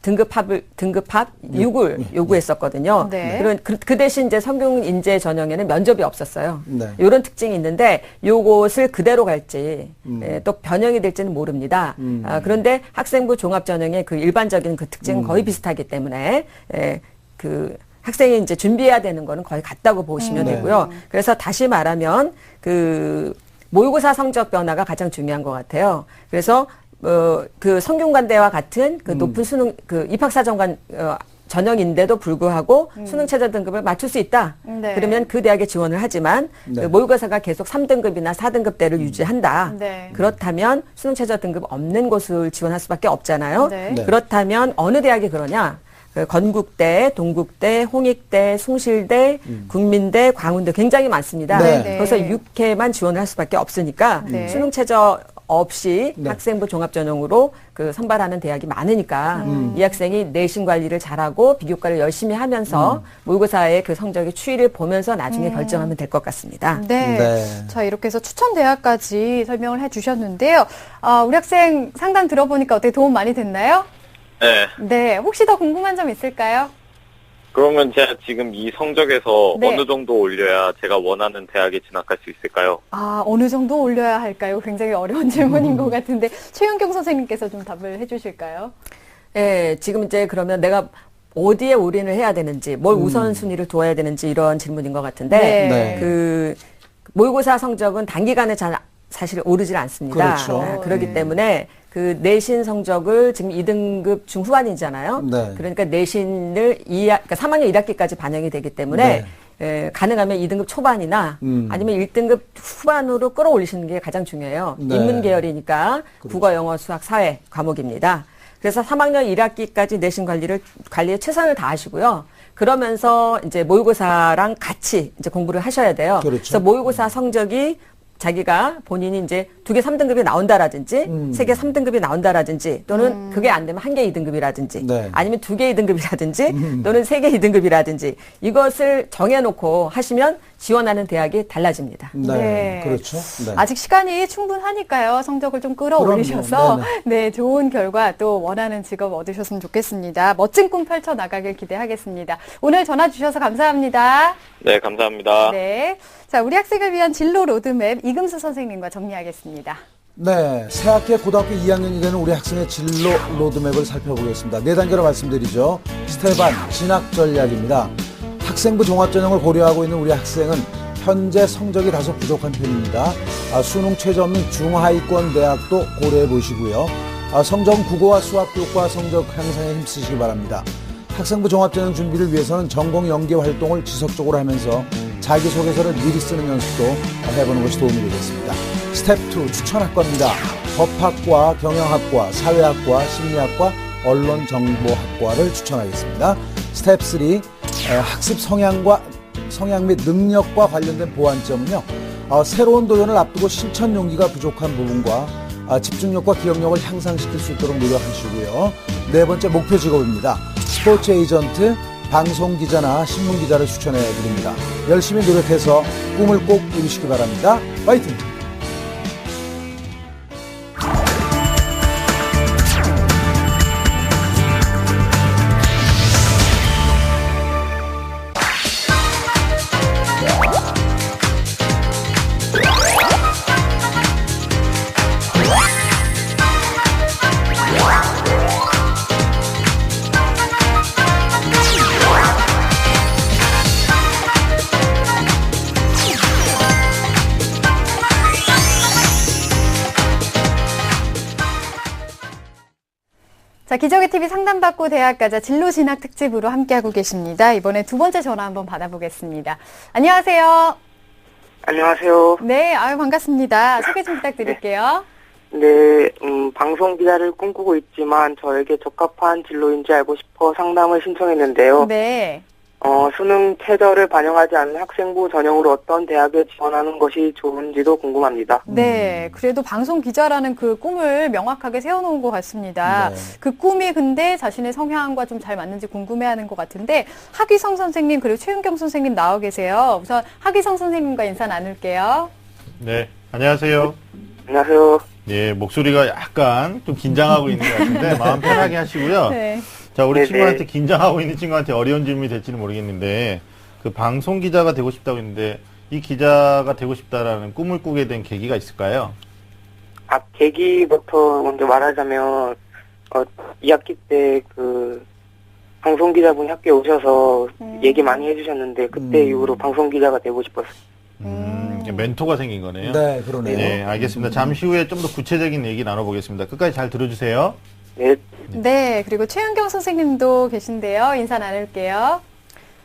등급합 6을 요구했었거든요. 네. 그 대신 이제 성균 인재 전형에는 면접이 없었어요. 네. 이런 특징이 있는데 요것을 그대로 갈지 또 변형이 될지는 모릅니다. 그런데 학생부 종합 전형의 일반적인 특징은 거의 비슷하기 때문에 학생이 이제 준비해야 되는 거는 거의 같다고 보시면 네. 되고요. 그래서 다시 말하면 모의고사 성적 변화가 가장 중요한 것 같아요. 그래서 성균관대와 같은 높은 수능 입학사정관 전형인데도 불구하고 수능 최저 등급을 맞출 수 있다. 네. 그러면 그 대학에 지원을 하지만 네. 모의고사가 계속 3등급이나 4등급대를 유지한다. 네. 그렇다면 수능 최저 등급 없는 곳을 지원할 수밖에 없잖아요. 네. 네. 그렇다면 어느 대학이 그러냐? 건국대, 동국대, 홍익대, 숭실대, 국민대, 광운대 굉장히 많습니다. 네. 네. 그래서 6회만 지원을 할 수밖에 없으니까 네. 수능 최저 없이 네. 학생부 종합전형으로 선발하는 대학이 많으니까 이 학생이 내신 관리를 잘하고 비교과를 열심히 하면서 모의고사의 성적의 추이를 보면서 나중에 결정하면 될 것 같습니다. 네. 네. 자, 이렇게 해서 추천 대학까지 설명을 해 주셨는데요. 우리 학생 상담 들어보니까 어떻게 도움 많이 됐나요? 네. 네. 혹시 더 궁금한 점 있을까요? 그러면 제가 지금 이 성적에서 네. 어느 정도 올려야 제가 원하는 대학에 진학할 수 있을까요? 아, 어느 정도 올려야 할까요? 굉장히 어려운 질문인 것 같은데 최윤경 선생님께서 좀 답을 해주실까요? 예, 지금 이제 그러면 내가 어디에 올인을 해야 되는지, 뭘 우선순위를 둬야 되는지 이런 질문인 것 같은데, 네. 그 모의고사 성적은 단기간에 사실 오르질 않습니다. 그렇죠. 그렇기 때문에 그 내신 성적을 지금 2등급 중후반이잖아요. 네. 그러니까 내신을 그러니까 3학년 1학기까지 반영이 되기 때문에 가능하면 2등급 초반이나 아니면 1등급 후반으로 끌어올리시는 게 가장 중요해요. 네. 인문 계열이니까 국어, 영어, 수학, 사회 과목입니다. 그래서 3학년 1학기까지 내신 관리에 최선을 다하시고요. 그러면서 이제 모의고사랑 같이 이제 공부를 하셔야 돼요. 그렇죠. 그래서 모의고사 성적이 자기가 본인이 이제 2개 3등급이 나온다라든지 3개 3등급이 나온다라든지 또는 그게 안 되면 1개 2등급이라든지 네. 아니면 2개 2등급이라든지 또는 3개 2등급이라든지 이것을 정해놓고 하시면 지원하는 대학이 달라집니다. 네. 네. 그렇죠. 네. 아직 시간이 충분하니까요. 성적을 좀 끌어올리셔서 그럼요. 네, 좋은 결과 또 원하는 직업 얻으셨으면 좋겠습니다. 멋진 꿈 펼쳐 나가길 기대하겠습니다. 오늘 전화 주셔서 감사합니다. 네, 감사합니다. 네. 자, 우리 학생을 위한 진로 로드맵 이금수 선생님과 정리하겠습니다. 네, 새학기에 고등학교 2학년이 되는 우리 학생의 진로 로드맵을 살펴보겠습니다. 네 단계로 말씀드리죠. 스텝 1, 진학 전략입니다. 학생부 종합전형을 고려하고 있는 우리 학생은 현재 성적이 다소 부족한 편입니다. 수능 최저 없는 중하위권 대학도 고려해 보시고요. 성적은 국어와 수학 교과 성적 향상에 힘쓰시기 바랍니다. 학생부 종합전형 준비를 위해서는 전공 연계 활동을 지속적으로 하면서 자기소개서를 미리 쓰는 연습도 해보는 것이 도움이 되겠습니다. 스텝 2, 추천학과입니다. 법학과, 경영학과, 사회학과, 심리학과, 언론정보학과를 추천하겠습니다. 스텝 3, 학습 성향 및 능력과 관련된 보완점은요. 새로운 도전을 앞두고 실천 용기가 부족한 부분과 집중력과 기억력을 향상시킬 수 있도록 노력하시고요. 네 번째 목표 직업입니다. 스포츠 에이전트, 방송 기자나 신문 기자를 추천해 드립니다. 열심히 노력해서 꿈을 꼭 이루시기 바랍니다. 파이팅! 자, 기적의 TV 상담받고 대학 가자 진로 진학 특집으로 함께하고 계십니다. 이번에 두 번째 전화 한번 받아보겠습니다. 안녕하세요. 안녕하세요. 네, 아유, 반갑습니다. 소개 좀 부탁드릴게요. 네, 방송 기자를 꿈꾸고 있지만 저에게 적합한 진로인지 알고 싶어 상담을 신청했는데요. 네. 수능 최저를 반영하지 않는 학생부 전형으로 어떤 대학에 지원하는 것이 좋은지도 궁금합니다. 네, 그래도 방송 기자라는 그 꿈을 명확하게 세워놓은 것 같습니다. 네. 그 꿈이 근데 자신의 성향과 좀 잘 맞는지 궁금해하는 것 같은데 하기성 선생님 그리고 최윤경 선생님 나와 계세요. 우선 하기성 선생님과 인사 나눌게요. 네, 안녕하세요. 안녕하세요. 예, 목소리가 약간 좀 긴장하고 있는 것 같은데 마음 편하게 하시고요. 네. 자, 우리 네네. 친구한테 긴장하고 있는 친구한테 어려운 질문이 될지는 모르겠는데 그 방송 기자가 되고 싶다고 했는데 이 기자가 되고 싶다라는 꿈을 꾸게 된 계기가 있을까요? 계기부터 먼저 말하자면 2학기 때 그 방송 기자분이 학교에 오셔서 얘기 많이 해주셨는데 그때 이후로 방송 기자가 되고 싶었어요. 멘토가 생긴 거네요. 네, 그러네요. 네, 알겠습니다. 잠시 후에 좀 더 구체적인 얘기 나눠보겠습니다. 끝까지 잘 들어주세요. 네, 네, 그리고 최윤경 선생님도 계신데요. 인사 나눌게요.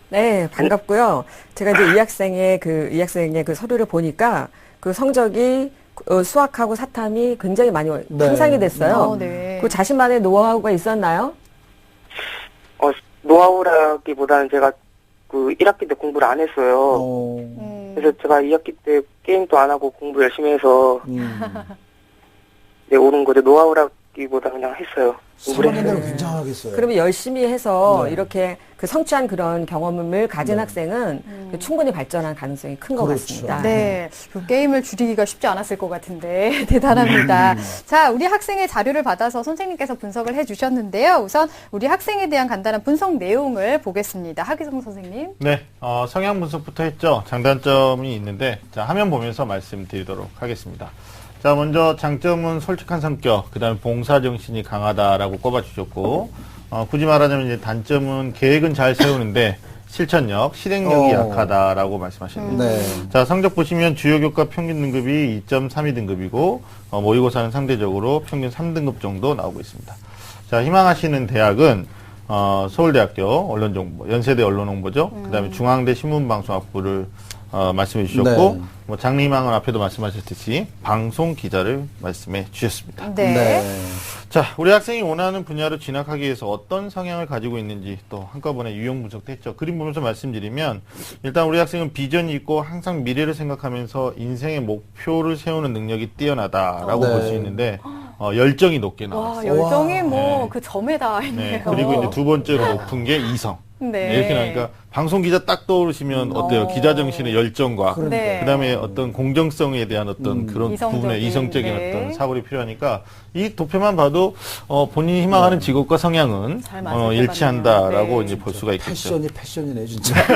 네, 반갑고요. 제가 이제 이 학생의 그 서류를 보니까 그 성적이 수학하고 사탐이 굉장히 많이 향상이 됐어요. 네. 그 자신만의 노하우가 있었나요? 노하우라기보다는 제가 그 1학기 때 공부를 안 했어요. 그래서 제가 2학기 때 게임도 안 하고 공부 열심히 해서 네, 오른 거죠. 노하우라기 듣기보다 그냥 했어요. 3학년대는 굉장하겠어요. 그러면 열심히 해서 네. 이렇게 그 성취한 그런 경험을 가진 학생은 충분히 발전할 가능성이 큰 것 그렇죠. 같습니다. 네, 그 게임을 줄이기가 쉽지 않았을 것 같은데 대단합니다. 자, 우리 학생의 자료를 받아서 선생님께서 분석을 해주셨는데요. 우선 우리 학생에 대한 간단한 분석 내용을 보겠습니다. 하기성 선생님. 네, 성향 분석부터 했죠. 장단점이 있는데, 자, 화면 보면서 말씀드리도록 하겠습니다. 자, 먼저 장점은 솔직한 성격, 그 다음에 봉사정신이 강하다라고 꼽아주셨고, 굳이 말하자면 이제 단점은 계획은 잘 세우는데, 실천력, 실행력이 약하다라고 말씀하셨네요. 네. 자, 성적 보시면 주요 교과 평균 등급이 2.32등급이고, 모의고사는 상대적으로 평균 3등급 정도 나오고 있습니다. 자, 희망하시는 대학은, 서울대학교 언론정보, 연세대 언론홍보죠. 그 다음에 중앙대 신문방송학부를 말씀해 주셨고, 네. 뭐 장래희망은 앞에도 말씀하셨듯이 방송 기자를 말씀해 주셨습니다. 네. 자, 우리 학생이 원하는 분야로 진학하기 위해서 어떤 성향을 가지고 있는지 또 한꺼번에 유형 분석도 했죠. 그림 보면서 말씀드리면, 일단 우리 학생은 비전이 있고 항상 미래를 생각하면서 인생의 목표를 세우는 능력이 뛰어나다라고 네. 볼 수 있는데, 열정이 높게 와, 나왔어요. 열정이 뭐 네. 그 점에 다 있네요. 네, 그리고 이제 두 번째로 높은 게 이성. 네. 이렇게 나니까 방송 기자 딱 떠오르시면 어때요? 기자 정신의 열정과 네. 그다음에 어떤 공정성에 대한 어떤 그런 이성적인, 부분에 이성적인 네. 어떤 사고이 필요하니까 이 도표만 봐도 본인이 희망하는 직업과 성향은 잘 맞을 것 일치한다라고 같네요. 이제 볼 수가 있겠죠. 패션이네, 진짜.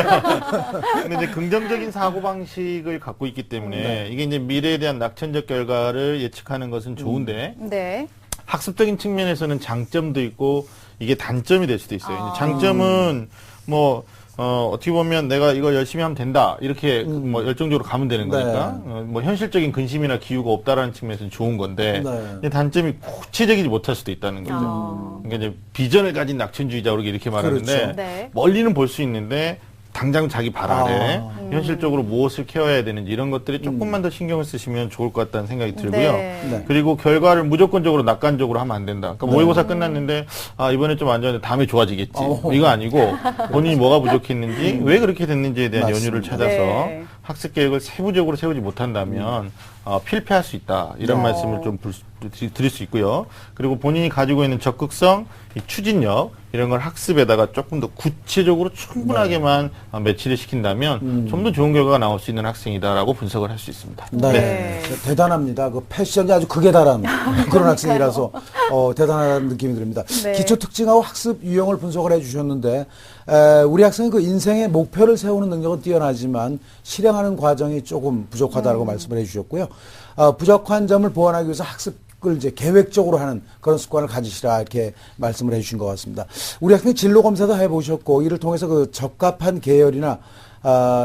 근데 이제 긍정적인 사고 방식을 갖고 있기 때문에 이게 이제 미래에 대한 낙천적 결과를 예측하는 것은 좋은데 네. 학습적인 측면에서는 장점도 있고 이게 단점이 될 수도 있어요. 이제 장점은 뭐 어떻게 보면 내가 이거 열심히 하면 된다 이렇게 뭐 열정적으로 가면 되는 네. 거니까 뭐 현실적인 근심이나 기우가 없다라는 측면에서는 좋은 건데 네. 근데 단점이 구체적이지 못할 수도 있다는 거죠. 그러니까 이제 비전을 가진 낙천주의자 우리가 이렇게 말하는데 그렇죠. 네. 멀리는 볼 수 있는데 당장 자기 발 아래 현실적으로 무엇을 케어해야 되는지 이런 것들이 조금만 더 신경을 쓰시면 좋을 것 같다는 생각이 들고요. 네. 네. 그리고 결과를 무조건적으로 낙관적으로 하면 안 된다. 그러니까 모의고사 끝났는데 이번에 좀 안 좋았는데 다음에 좋아지겠지. 이거 아니고 본인이 뭐가 부족했는지 왜 그렇게 됐는지에 대한 맞습니다. 연유를 찾아서 네. 학습 계획을 세부적으로 세우지 못한다면 필패할 수 있다. 이런 말씀을 좀 드릴 수 있고요. 그리고 본인이 가지고 있는 적극성, 이 추진력 이런 걸 학습에다가 조금 더 구체적으로 충분하게만 매치를 시킨다면 좀 더 좋은 결과가 나올 수 있는 학생이다라고 분석을 할 수 있습니다. 네. 대단합니다. 그 패션이 아주 극에 달한 그런 학생이라서 대단하다는 느낌이 듭니다. 네. 기초 특징하고 학습 유형을 분석을 해주셨는데 우리 학생이 그 인생의 목표를 세우는 능력은 뛰어나지만 실행하는 과정이 조금 부족하다고 말씀을 해주셨고요. 부족한 점을 보완하기 위해서 학습을 이제 계획적으로 하는 그런 습관을 가지시라 이렇게 말씀을 해주신 것 같습니다. 우리 학생이 진로 검사도 해보셨고 이를 통해서 그 적합한 계열이나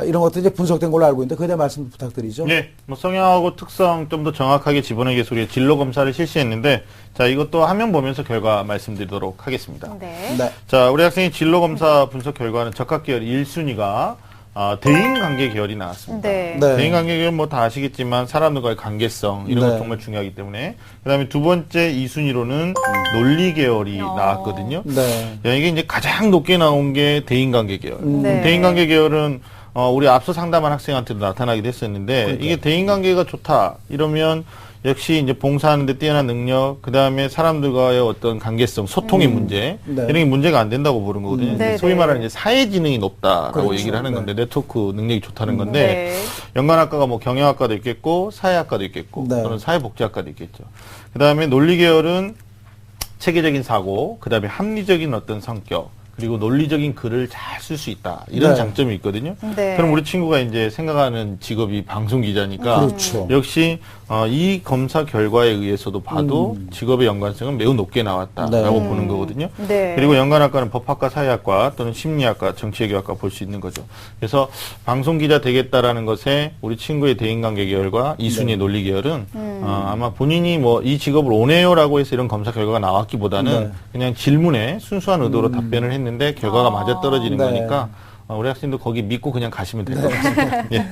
이런 것들이 이제 분석된 걸로 알고 있는데 그에 대한 말씀 부탁드리죠. 네, 뭐 성향하고 특성 좀 더 정확하게 집어내기 위해서 우리가 진로 검사를 실시했는데 자 이것도 화면 보면서 결과 말씀드리도록 하겠습니다. 네. 네. 자 우리 학생의 진로 검사 분석 결과는 적합계열 1순위가 대인관계 계열이 나왔습니다. 네. 네. 대인관계 계열 뭐 다 아시겠지만 사람들과의 관계성 이런 네. 것 정말 중요하기 때문에 그다음에 두 번째 2순위로는 논리 계열이 나왔거든요. 네. 야, 이게 이제 가장 높게 나온 게 대인관계 계열. 네. 대인관계 계열은 우리 앞서 상담한 학생한테도 나타나기도 했었는데 이게 대인관계가 좋다 이러면 역시 이제 봉사하는데 뛰어난 능력, 그 다음에 사람들과의 어떤 관계성, 소통의 문제 네. 이런 게 문제가 안 된다고 보는 거거든요. 네, 소위 네. 말하는 이제 사회 지능이 높다라고 그렇죠. 얘기를 하는 건데 네트워크 능력이 좋다는 건데 네. 연관학과가 뭐 경영학과도 있겠고 사회학과도 있겠고 네. 또는 사회복지학과도 있겠죠. 그 다음에 논리 계열은 체계적인 사고, 그 다음에 합리적인 어떤 성격, 그리고 논리적인 글을 잘 쓸 수 있다. 이런 네. 장점이 있거든요. 네. 그럼 우리 친구가 이제 생각하는 직업이 방송 기자니까 그렇죠. 역시 이 검사 결과에 의해서도 봐도 직업의 연관성은 매우 높게 나왔다라고 네. 보는 거거든요. 네. 그리고 연관학과는 법학과, 사회학과 또는 심리학과, 정치외교학과 볼 수 있는 거죠. 그래서 방송 기자 되겠다라는 것에 우리 친구의 대인관계 계열과 이순희의 논리 계열은 아마 본인이 뭐 이 직업을 원해요라고 해서 이런 검사 결과가 나왔기보다는 네. 그냥 질문에 순수한 의도로 답변을 했는데 결과가 맞아 떨어지는 네. 거니까 우리 학생도 거기 믿고 그냥 가시면 될 것 같습니다. 예.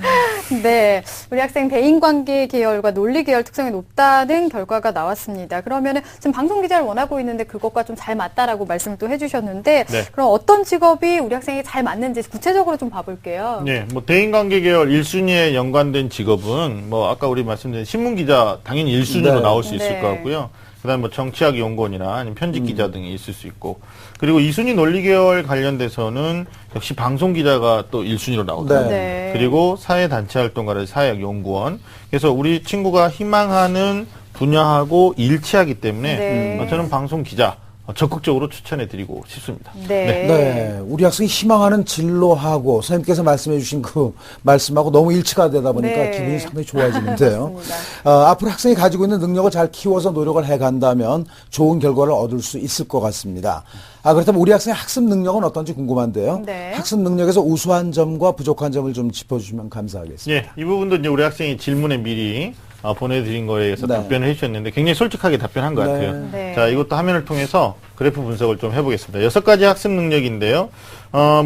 네, 우리 학생 대인관계 계열과 논리 계열 특성이 높다는 결과가 나왔습니다. 그러면은 지금 방송 기자를 원하고 있는데 그것과 좀 잘 맞다라고 말씀을 또 해주셨는데, 네. 그럼 어떤 직업이 우리 학생이 잘 맞는지 구체적으로 좀 봐볼게요. 네, 뭐 대인관계 계열 1순위에 연관된 직업은 뭐 아까 우리 말씀드린 신문 기자 당연히 1순위로 네. 나올 수 있을 네. 것 같고요. 그다음에 뭐 정치학 연구원이나 아니면 편집 기자 등이 있을 수 있고, 그리고 이순희 논리계열 관련돼서는 역시 방송 기자가 또 1순위로 나오거든요. 네. 그리고 사회 단체 활동가를 사회학 연구원. 그래서 우리 친구가 희망하는 분야하고 일치하기 때문에 네. 저는 방송 기자 적극적으로 추천해드리고 싶습니다. 네. 네, 우리 학생이 희망하는 진로하고 선생님께서 말씀해 주신 그 말씀하고 너무 일치가 되다 보니까 네. 기분이 상당히 좋아지는데요. 맞습니다. 앞으로 학생이 가지고 있는 능력을 잘 키워서 노력을 해간다면 좋은 결과를 얻을 수 있을 것 같습니다. 그렇다면 우리 학생의 학습 능력은 어떤지 궁금한데요. 네. 학습 능력에서 우수한 점과 부족한 점을 좀 짚어주시면 감사하겠습니다. 예, 이 부분도 이제 우리 학생이 질문에 미리 보내드린 거에 의해서 네. 답변을 해주셨는데 굉장히 솔직하게 답변한 것 네. 같아요. 네. 자, 이것도 화면을 통해서 그래프 분석을 좀 해보겠습니다. 6가지 학습 능력인데요.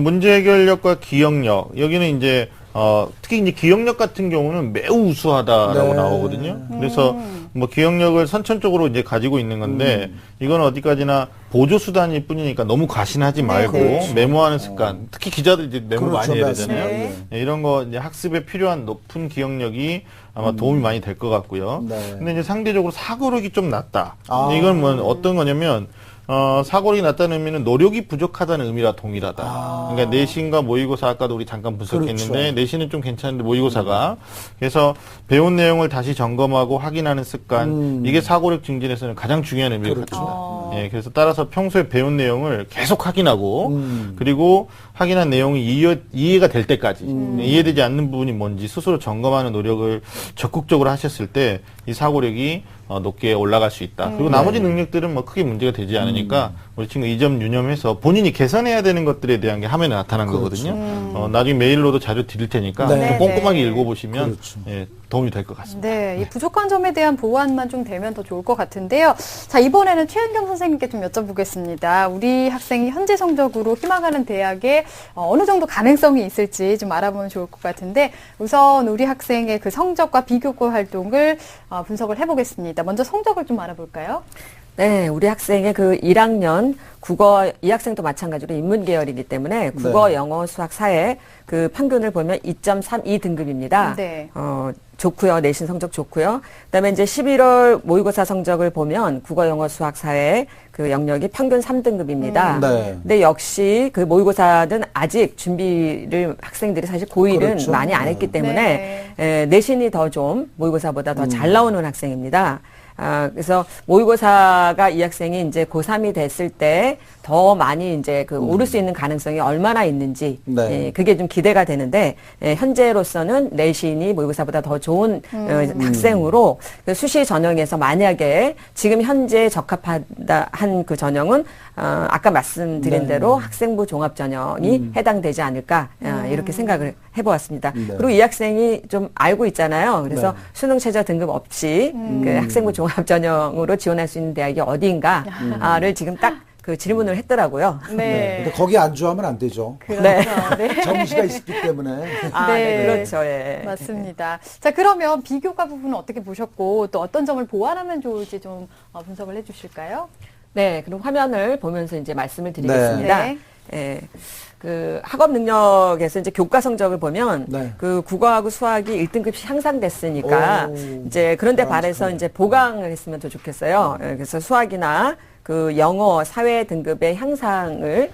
문제 해결력과 기억력. 여기는 이제 특히 이제 기억력 같은 경우는 매우 우수하다라고 네. 나오거든요. 그래서 뭐 기억력을 선천적으로 이제 가지고 있는 건데 이건 어디까지나 보조 수단일 뿐이니까 너무 과신하지 말고 네. 메모하는 습관. 특히 기자들 이제 메모 그렇죠, 많이 해야 맞습니다. 되잖아요. 네. 네, 이런 거 이제 학습에 필요한 높은 기억력이 아마 도움이 많이 될 것 같고요. 네. 근데 이제 상대적으로 사고력이 좀 낮다. 아. 이건 뭐 어떤 거냐면 사고력이 낮다는 의미는 노력이 부족하다는 의미라 동일하다. 그러니까 내신과 모의고사 아까도 우리 잠깐 분석했는데 그렇죠. 내신은 좀 괜찮은데 모의고사가 그래서 배운 내용을 다시 점검하고 확인하는 습관 이게 사고력 증진에서는 가장 중요한 의미를 그렇죠. 갖습니다. 예, 그래서 따라서 평소에 배운 내용을 계속 확인하고 그리고 확인한 내용이 이해가 될 때까지 이해되지 않는 부분이 뭔지 스스로 점검하는 노력을 적극적으로 하셨을 때 이 사고력이 높게 올라갈 수 있다. 그리고 나머지 능력들은 뭐 크게 문제가 되지 않으니까 우리 친구 이 점 유념해서 본인이 개선해야 되는 것들에 대한 게 화면에 나타난 거거든요. 나중에 메일로도 자료 드릴 테니까 네. 좀 꼼꼼하게 읽어보시면 그렇죠. 예, 도움이 될 것 같습니다. 네, 이 부족한 점에 대한 보완만 좀 되면 더 좋을 것 같은데요. 자, 이번에는 최은경 선생님께 좀 여쭤보겠습니다. 우리 학생이 현재 성적으로 희망하는 대학에 어느 정도 가능성이 있을지 좀 알아보면 좋을 것 같은데 우선 우리 학생의 그 성적과 비교과 활동을 분석을 해보겠습니다. 먼저 성적을 좀 알아볼까요? 네, 우리 학생의 그 1학년 국어, 이 학생도 마찬가지로 인문 계열이기 때문에 국어, 네. 영어, 수학, 사회 그 평균을 보면 2.32 등급입니다. 네. 좋고요. 내신 성적 좋고요. 그다음에 이제 11월 모의고사 성적을 보면 국어, 영어, 수학, 사회 그 영역이 평균 3등급입니다. 네. 근데 역시 그 모의고사는 아직 준비를 학생들이 사실 고1은 그렇죠. 많이 안 했기 때문에 내신이 더 좀 모의고사보다 더 잘 나오는 학생입니다. 그래서 모의고사가 이 학생이 이제 고3이 됐을 때 더 많이 이제 그 오를 수 있는 가능성이 얼마나 있는지 네. 예, 그게 좀 기대가 되는데 현재로서는 내신이 모의고사보다 더 좋은 학생으로 그 수시 전형에서 만약에 지금 현재 적합하다 한 그 전형은 아까 말씀드린 네. 대로 학생부 종합 전형이 해당되지 않을까 이렇게 생각을 해보았습니다. 네. 그리고 이 학생이 좀 알고 있잖아요. 그래서 네. 수능 최저 등급 없이 그 학생부 종합 전형으로 지원할 수 있는 대학이 어디인가를 지금 딱 그 질문을 했더라고요. 네. 근데 거기 안주하면 안 되죠. 그렇죠. 네. 네. 정시가 있기 때문에. 네, 그렇죠. 예. 맞습니다. 자, 그러면 비교과 부분은 어떻게 보셨고 또 어떤 점을 보완하면 좋을지 좀 분석을 해주실까요? 네, 그럼 화면을 보면서 이제 말씀을 드리겠습니다. 네. 예. 그 학업 능력에서 이제 교과 성적을 보면 네. 그 국어하고 수학이 1등급씩 향상됐으니까 오. 이제 그런데 바람직하네. 반해서 이제 보강을 했으면 더 좋겠어요. 예, 그래서 수학이나 그 영어 사회 등급의 향상을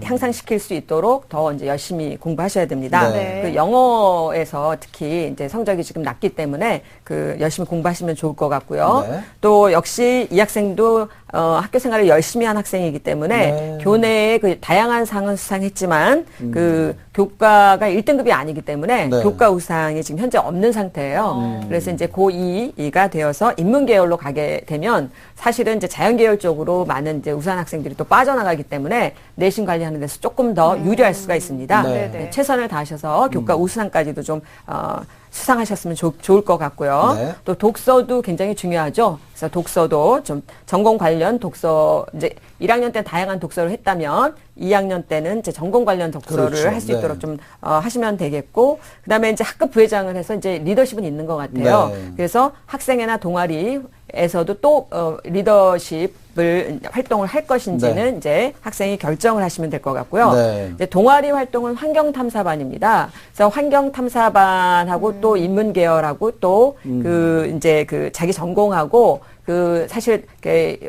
향상시킬 수 있도록 더 이제 열심히 공부하셔야 됩니다. 네. 그 영어에서 특히 이제 성적이 지금 낮기 때문에 그 열심히 공부하시면 좋을 것 같고요. 네. 또 역시 이 학생도 학교 생활을 열심히 한 학생이기 때문에 네. 교내에 그 다양한 상은 수상했지만 그 교과가 1등급이 아니기 때문에 네. 교과 우상이 지금 현재 없는 상태예요. 그래서 이제 고2가 되어서 인문 계열로 가게 되면 사실은 이제 자연 계열 쪽으로 많은 이제 우수한 학생들이 또 빠져나가기 때문에 내신 관리하는 데서 조금 더 유리할 수가 있습니다. 네. 네. 최선을 다하셔서 교과 우수상까지도 좀 수상하셨으면 좋을 것 같고요. 네. 또 독서도 굉장히 중요하죠. 그래서 독서도 좀 전공 관련 독서 이제 1학년 때 다양한 독서를 했다면 2학년 때는 이제 전공 관련 독서를 그렇죠. 할 수 네. 있도록 좀 하시면 되겠고 그다음에 이제 학급 부회장을 해서 이제 리더십은 있는 것 같아요. 네. 그래서 학생회나 동아리에서도 또 리더십 활동을 할 것인지는 네. 이제 학생이 결정을 하시면 될 것 같고요. 네. 이제 동아리 활동은 환경탐사반입니다. 그래서 환경탐사반하고 또 인문계열하고 또 이제 자기 전공하고 사실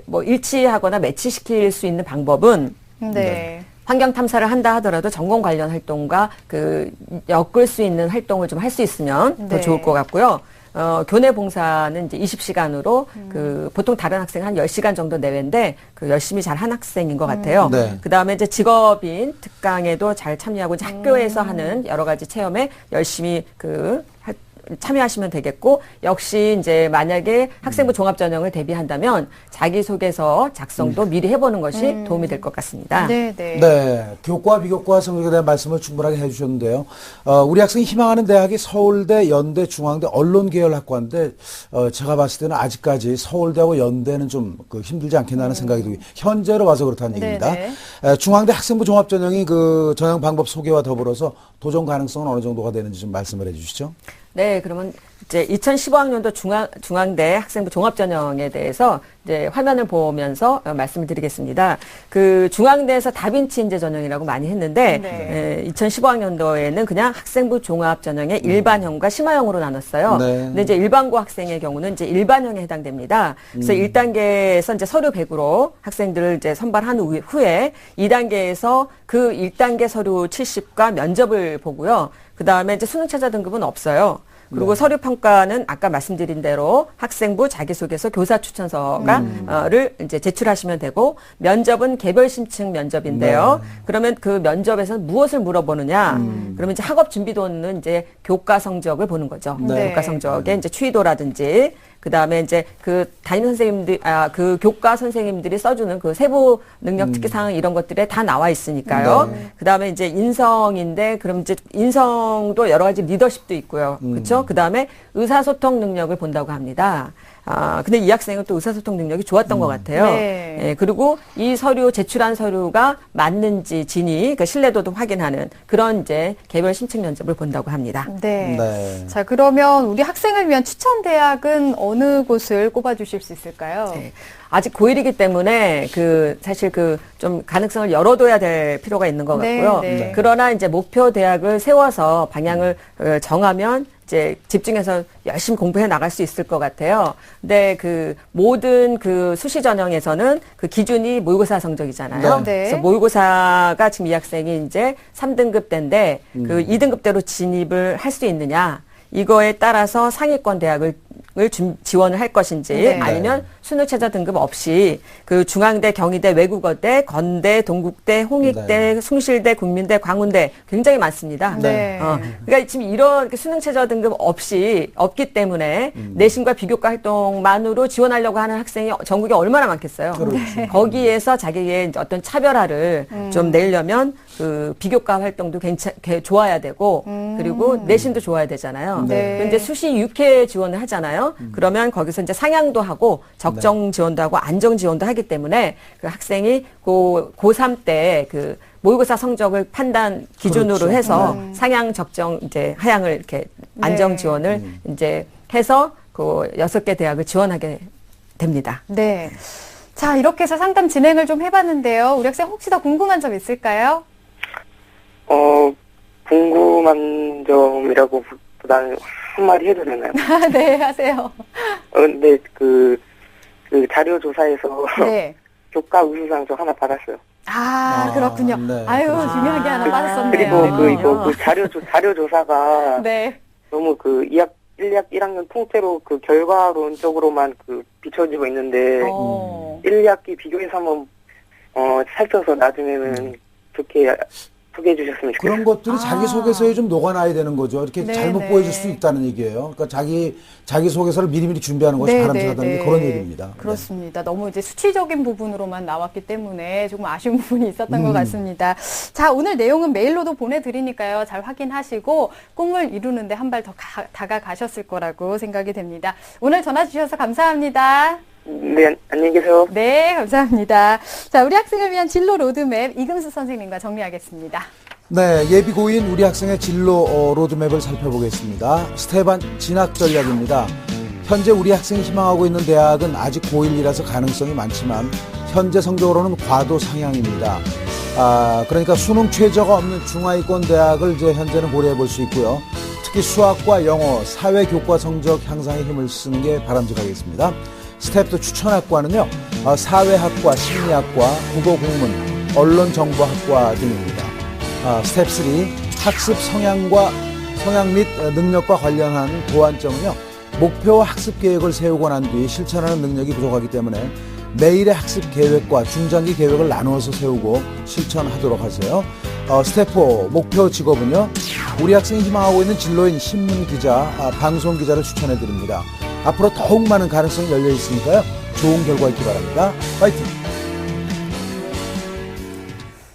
뭐 일치하거나 매치시킬 수 있는 방법은 네. 환경 탐사를 한다 하더라도 전공 관련 활동과 엮을 수 있는 활동을 좀 할 수 있으면 더 네. 좋을 것 같고요. 교내 봉사는 이제 20시간으로 보통 다른 학생 한 10시간 정도 내외인데 열심히 잘한 학생인 것 같아요. 네. 그다음에 이제 직업인 특강에도 잘 참여하고 이제 학교에서 하는 여러 가지 체험에 열심히 참여하시면 되겠고, 역시 이제 만약에 학생부 종합전형을 대비한다면 자기소개서 작성도 미리 해보는 것이 도움이 될 것 같습니다. 네, 네. 네, 교과, 비교과 성적에 대한 말씀을 충분하게 해주셨는데요. 우리 학생이 희망하는 대학이 서울대, 연대, 중앙대, 언론계열학과인데, 제가 봤을 때는 아직까지 서울대하고 연대는 좀 힘들지 않겠나 하는 생각이 들고, 현재로 봐서 그렇다는 얘기입니다. 중앙대 학생부 종합전형이 전형 방법 소개와 더불어서 도전 가능성은 어느 정도가 되는지 좀 말씀을 해주시죠. 네, 그러면 이제 2015학년도 중앙대 학생부 종합전형에 대해서 이제 화면을 보면서 말씀을 드리겠습니다. 중앙대에서 다빈치 인재 전형이라고 많이 했는데 2015학년도에는 그냥 학생부 종합전형의 일반형과 심화형으로 나눴어요. 네. 근데 이제 일반고 학생의 경우는 이제 일반형에 해당됩니다. 그래서 1단계에서 이제 서류 100으로 학생들을 이제 선발한 후에 2단계에서 1단계 서류 70과 면접을 보고요. 그 다음에 이제 수능 최저 등급은 없어요. 그리고 서류 평가는 아까 말씀드린 대로 학생부 자기소개서 교사 추천서를 이제 제출하시면 되고, 면접은 개별 심층 면접인데요. 그러면 그 면접에서는 무엇을 물어보느냐? 그러면 이제 학업 준비도는 이제 교과 성적을 보는 거죠. 교과 성적에 이제 추이도라든지, 그 다음에 이제 담임 선생님들, 교과 선생님들이 써주는 세부 능력 특기사항 이런 것들에 다 나와 있으니까요. 그 다음에 이제 인성인데, 그럼 이제 인성도 여러 가지 리더십도 있고요. 그렇죠? 그 다음에 의사소통 능력을 본다고 합니다. 근데 이 학생은 또 의사소통 능력이 좋았던 것 같아요. 네. 예, 그리고 이 제출한 서류가 맞는지 그러니까 신뢰도도 확인하는 그런 이제 개별 심층 면접을 본다고 합니다. 네. 네. 자, 그러면 우리 학생을 위한 추천 대학은 어느 곳을 꼽아주실 수 있을까요? 네. 아직 고1이기 때문에 사실 좀 가능성을 열어둬야 될 필요가 있는 것 같고요. 네. 그러나 이제 목표 대학을 세워서 방향을 정하면 이제 집중해서 열심히 공부해 나갈 수 있을 것 같아요. 근데 모든 수시 전형에서는 기준이 모의고사 성적이잖아요. 네. 그래서 모의고사가 지금 이 학생이 이제 3등급 대인데 2등급대로 진입을 할 수 있느냐, 이거에 따라서 상위권 대학을 지원을 할 것인지, 네. 아니면 수능 최저 등급 없이 중앙대, 경희대, 외국어대, 건대, 동국대, 홍익대, 네. 숭실대, 국민대, 광운대 굉장히 많습니다. 네. 그러니까 지금 이런 수능 최저 등급 없기 때문에 내신과 비교과 활동만으로 지원하려고 하는 학생이 전국에 얼마나 많겠어요. 그렇죠. 거기에서 자기의 어떤 차별화를 좀 내려면 비교과 활동도 좋아야 되고, 그리고 내신도 좋아야 되잖아요. 네. 그런데 수시 6회 지원을 하잖아요. 그러면 거기서 이제 상향도 하고 적정 지원도 하고 안정 지원도 하기 때문에 학생이 고3 때 모의고사 성적을 판단 기준으로 그렇죠. 해서 상향, 적정, 이제 하향을 이렇게 안정 지원을 이제 해서 6개 대학을 지원하게 됩니다. 네. 자, 이렇게 해서 상담 진행을 좀 해봤는데요. 우리 학생 혹시 더 궁금한 점 있을까요? 궁금한 점이라고 보다는 한마디 해도 되나요? 네, 하세요. 근데 자료 조사에서 네. 교과 우수상 저 하나 받았어요. 그렇군요. 네. 아유, 중요한 게 하나 빠졌었네요. 그리고 자료 조사가 네. 너무 1학년 통째로 결과론적으로만 비춰지고 있는데 1학기 비교해서 한번 살펴서 나중에는 좋게 소개해 주셨으면 좋겠어요. 그런 것들이 자기소개서에 좀 녹아나야 되는 거죠. 이렇게 네, 잘못 네. 보여질 수 있다는 얘기예요. 그러니까 자기소개서를 미리미리 준비하는 것이 네, 바람직하다는 네, 게 그런 네. 얘기입니다. 그렇습니다. 너무 이제 수치적인 부분으로만 나왔기 때문에 조금 아쉬운 부분이 있었던 것 같습니다. 자, 오늘 내용은 메일로도 보내드리니까요. 잘 확인하시고 꿈을 이루는데 한 발 더 다가가셨을 거라고 생각이 됩니다. 오늘 전화 주셔서 감사합니다. 네, 안녕히 계세요. 네, 감사합니다. 자, 우리 학생을 위한 진로 로드맵 이금수 선생님과 정리하겠습니다. 네, 예비고인 우리 학생의 진로 로드맵을 살펴보겠습니다. 스테반 진학 전략입니다. 현재 우리 학생이 희망하고 있는 대학은 아직 고1이라서 가능성이 많지만 현재 성적으로는 과도 상향입니다. 그러니까 수능 최저가 없는 중하위권 대학을 이제 현재는 고려해 볼 수 있고요. 특히 수학과 영어, 사회교과 성적 향상에 힘을 쓰는 게 바람직하겠습니다. 스텝 2 추천학과는요, 사회학과, 심리학과, 국어국문, 언론정보학과 등입니다. 스텝 3 학습 성향 및 능력과 관련한 보완점은요, 목표와 학습 계획을 세우고 난 뒤 실천하는 능력이 부족하기 때문에 매일의 학습 계획과 중장기 계획을 나누어서 세우고 실천하도록 하세요. 스텝 4 목표 직업은요, 우리 학생이 희망하고 있는 진로인 신문 기자, 방송 기자를 추천해 드립니다. 앞으로 더욱 많은 가능성이 열려 있으니까요, 좋은 결과 있기 바랍니다. 파이팅!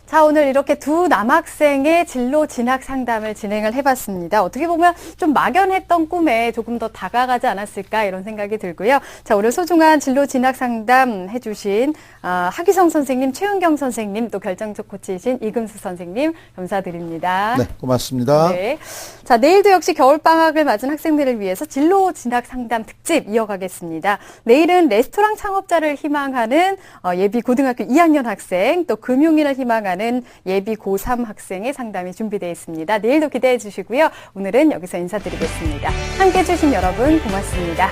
자, 오늘 이렇게 두 남학생의 진로 진학 상담을 진행을 해봤습니다. 어떻게 보면 좀 막연했던 꿈에 조금 더 다가가지 않았을까 이런 생각이 들고요. 자, 오늘 소중한 진로 진학 상담 해주신 하기성 선생님, 최은경 선생님, 또 결정적 코치이신 이금수 선생님 감사드립니다. 네, 고맙습니다. 네. 자, 내일도 역시 겨울방학을 맞은 학생들을 위해서 진로 진학 상담 특집 이어가겠습니다. 내일은 레스토랑 창업자를 희망하는 예비 고등학교 2학년 학생, 또 금융인을 희망하는 예비 고3 학생의 상담이 준비되어 있습니다. 내일도 기대해 주시고요. 오늘은 여기서 인사드리겠습니다. 함께해 주신 여러분 고맙습니다.